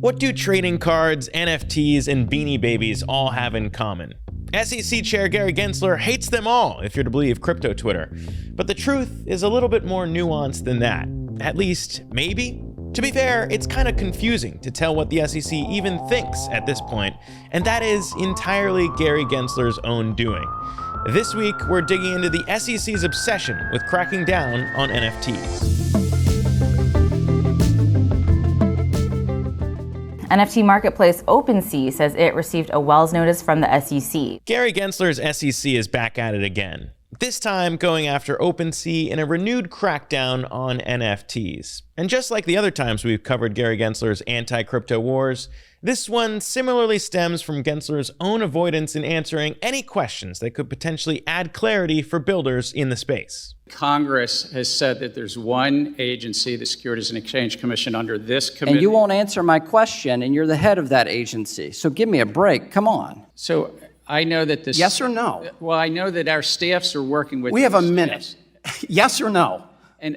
What do trading cards, NFTs, and Beanie Babies all have in common? SEC Chair Gary Gensler hates them all, if you're to believe crypto Twitter. But the truth is a little bit more nuanced than that. At least, maybe? To be fair, it's kind of confusing to tell what the SEC even thinks at this point, and that is entirely Gary Gensler's own doing. This week, we're digging into the SEC's obsession with cracking down on NFTs. NFT marketplace OpenSea says it received a Wells notice from the SEC. Gary Gensler's SEC is back at it again, this time going after OpenSea in a renewed crackdown on NFTs. And just like the other times we've covered Gary Gensler's anti-crypto wars, this one similarly stems from Gensler's own avoidance in answering any questions that could potentially add clarity for builders in the space. Congress has said that there's one agency, the Securities and Exchange Commission, under this committee. And you won't answer my question, and you're the head of that agency. So give me a break. Come on. So I know that this... Yes or no? Well, I know that our staffs are working with... We have a minute. Yes or no? And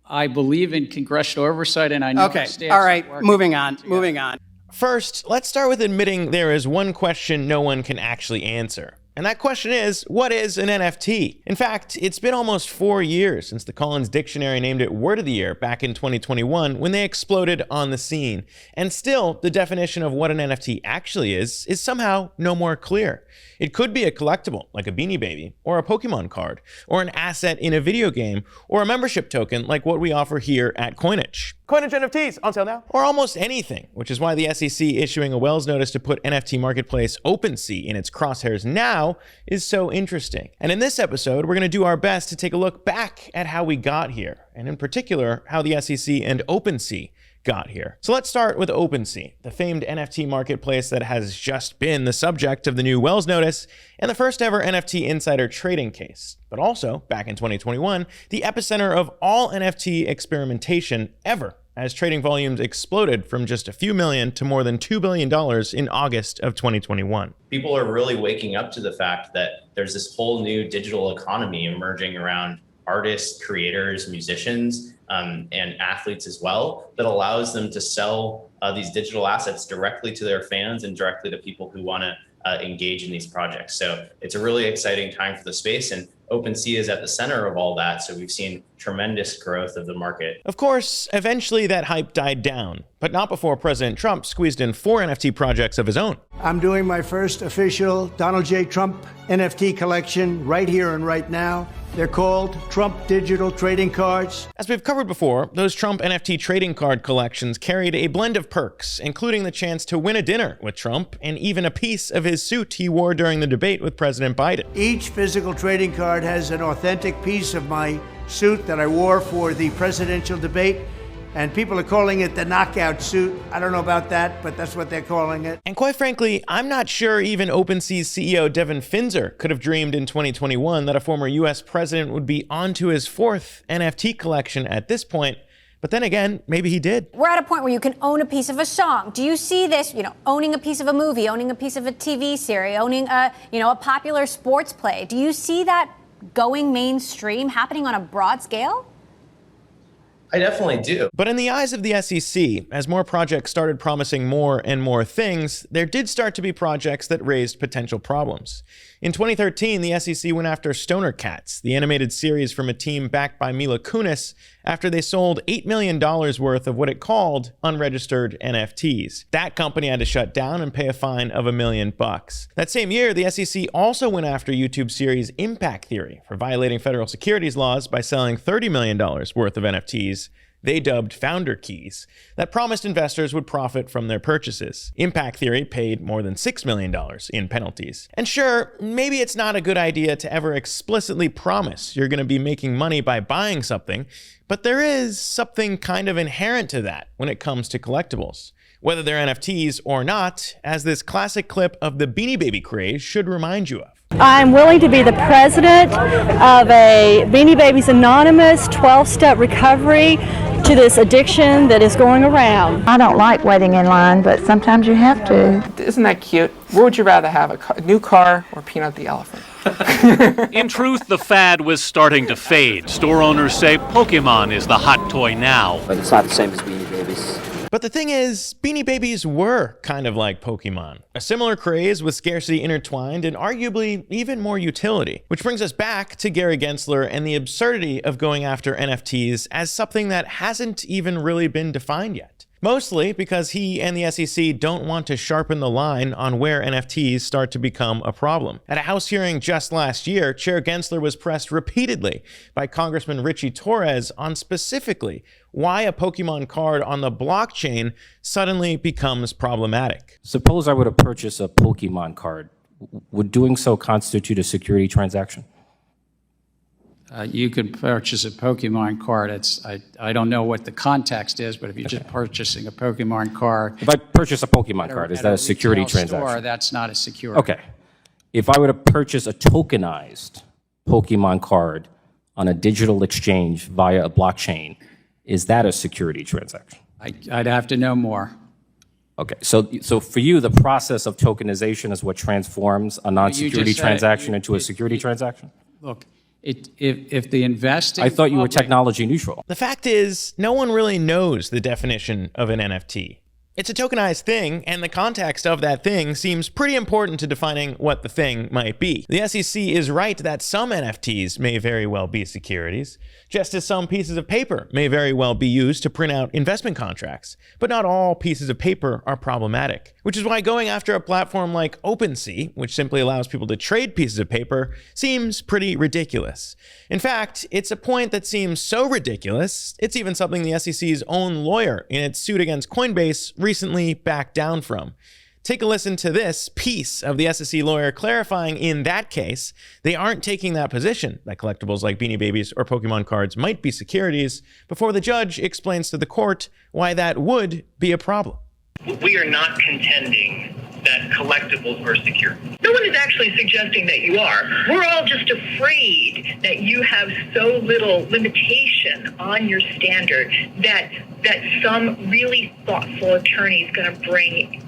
I believe in congressional oversight, and I know okay. our staffs All right. are working Moving on. together. Moving on. First, let's start with admitting there is one question no one can actually answer. And that question is, what is an NFT? In fact, it's been almost 4 years since the Collins Dictionary named it Word of the Year back in 2021 when they exploded on the scene. And still, the definition of what an NFT actually is somehow no more clear. It could be a collectible, like a Beanie Baby, or a Pokemon card, or an asset in a video game, or a membership token like what we offer here at Coinage. Coinage NFTs, on sale now. Or almost anything, which is why the SEC issuing a Wells notice to put NFT marketplace OpenSea in its crosshairs now is so interesting. And in this episode, we're going to do our best to take a look back at how we got here, and in particular, how the SEC and OpenSea got here. So let's start with OpenSea, the famed NFT marketplace that has just been the subject of the new Wells notice and the first ever NFT insider trading case. But also, back in 2021, the epicenter of all NFT experimentation ever, as trading volumes exploded from just a few million to more than $2 billion in August of 2021. People are really waking up to the fact that there's this whole new digital economy emerging around artists, creators, musicians, and athletes as well, that allows them to sell these digital assets directly to their fans and directly to people who want to engage in these projects. So it's a really exciting time for the space, and OpenSea is at the center of all that. So we've seen tremendous growth of the market. Of course, eventually that hype died down, but not before President Trump squeezed in 4 NFT projects of his own. I'm doing my first official Donald J. Trump NFT collection right here and right now. They're called Trump Digital Trading Cards. As we've covered before, those Trump NFT trading card collections carried a blend of perks, including the chance to win a dinner with Trump and even a piece of his suit he wore during the debate with President Biden. Each physical trading card has an authentic piece of my suit that I wore for the presidential debate. And people are calling it the knockout suit. I don't know about that, but that's what they're calling it. And quite frankly, I'm not sure even OpenSea's CEO Devin Finzer could have dreamed in 2021 that a former US president would be onto his 4th NFT collection at this point. But then again, maybe he did. We're at a point where you can own a piece of a song. Do you see this, owning a piece of a movie, owning a piece of a TV series, owning a popular sports play? Do you see that going mainstream, happening on a broad scale? I definitely do. But in the eyes of the SEC, as more projects started promising more and more things, there did start to be projects that raised potential problems. In 2013, the SEC went after Stoner Cats, the animated series from a team backed by Mila Kunis, after they sold $8 million worth of what it called unregistered NFTs. That company had to shut down and pay a fine of $1 million. That same year, the SEC also went after YouTube series Impact Theory for violating federal securities laws by selling $30 million worth of NFTs they dubbed founder keys that promised investors would profit from their purchases. Impact Theory paid more than $6 million in penalties. And sure, maybe it's not a good idea to ever explicitly promise you're going to be making money by buying something, but there is something kind of inherent to that when it comes to collectibles, whether they're NFTs or not, as this classic clip of the Beanie Baby craze should remind you of. I'm willing to be the president of a Beanie Babies Anonymous 12-step recovery to this addiction that is going around. I don't like waiting in line, but sometimes you have to. Isn't that cute? What would you rather have, a new car or Peanut the elephant? In truth, the fad was starting to fade. Store owners say Pokemon is the hot toy now. But it's not the same as Beanie Babies. But the thing is, Beanie Babies were kind of like Pokemon. A similar craze with scarcity intertwined and arguably even more utility. Which brings us back to Gary Gensler and the absurdity of going after NFTs as something that hasn't even really been defined yet. Mostly because he and the SEC don't want to sharpen the line on where NFTs start to become a problem. At a House hearing just last year, Chair Gensler was pressed repeatedly by Congressman Richie Torres on specifically why a Pokemon card on the blockchain suddenly becomes problematic. Suppose I were to purchase a Pokemon card. Would doing so constitute a security transaction? You could purchase a Pokemon card. I don't know what the context is, but if you're just purchasing a Pokemon card. If I purchase a Pokemon card, is that a security transaction? Store, that's not a security. Okay. If I were to purchase a tokenized Pokemon card on a digital exchange via a blockchain, is that a security transaction? I'd have to know more. Okay, so for you, the process of tokenization is what transforms a non-security transaction into a security transaction? Look, if the investing... I thought you were technology neutral. The fact is, no one really knows the definition of an NFT. It's a tokenized thing, and the context of that thing seems pretty important to defining what the thing might be. The SEC is right that some NFTs may very well be securities, just as some pieces of paper may very well be used to print out investment contracts. But not all pieces of paper are problematic, which is why going after a platform like OpenSea, which simply allows people to trade pieces of paper, seems pretty ridiculous. In fact, it's a point that seems so ridiculous, it's even something the SEC's own lawyer in its suit against Coinbase recently backed down from. Take a listen to this piece of the SEC lawyer clarifying in that case they aren't taking that position that collectibles like Beanie Babies or Pokemon cards might be securities before the judge explains to the court why that would be a problem. We are not contending that collectibles are secure. No one is actually suggesting that you are. We're all just afraid that you have so little limitation on your standard that some really thoughtful attorney is going to bring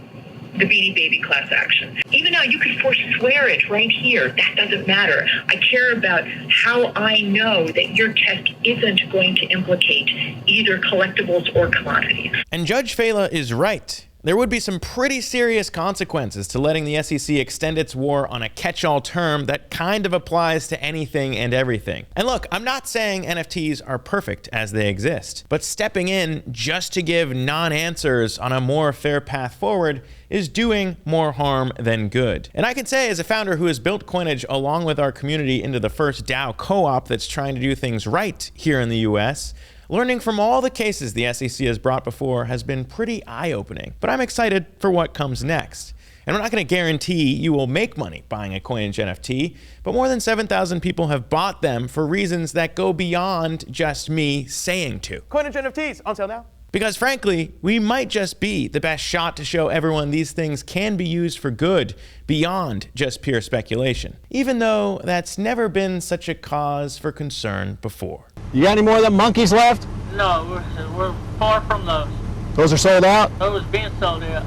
the Beanie Baby class action. Even now, you could forswear it right here. That doesn't matter. I care about how I know that your test isn't going to implicate either collectibles or commodities. And Judge Fela is right. There would be some pretty serious consequences to letting the SEC extend its war on a catch-all term that kind of applies to anything and everything. And look, I'm not saying NFTs are perfect as they exist, but stepping in just to give non-answers on a more fair path forward is doing more harm than good. And I can say, as a founder who has built Coinage along with our community into the first DAO co-op that's trying to do things right here in the US, learning from all the cases the SEC has brought before has been pretty eye-opening, but I'm excited for what comes next. And we're not going to guarantee you will make money buying a Coinage NFT, but more than 7,000 people have bought them for reasons that go beyond just me saying to. Coinage NFTs on sale now. Because frankly, we might just be the best shot to show everyone these things can be used for good beyond just pure speculation, even though that's never been such a cause for concern before. You got any more of them monkeys left? No, we're far from those. Those are sold out? Those being sold out.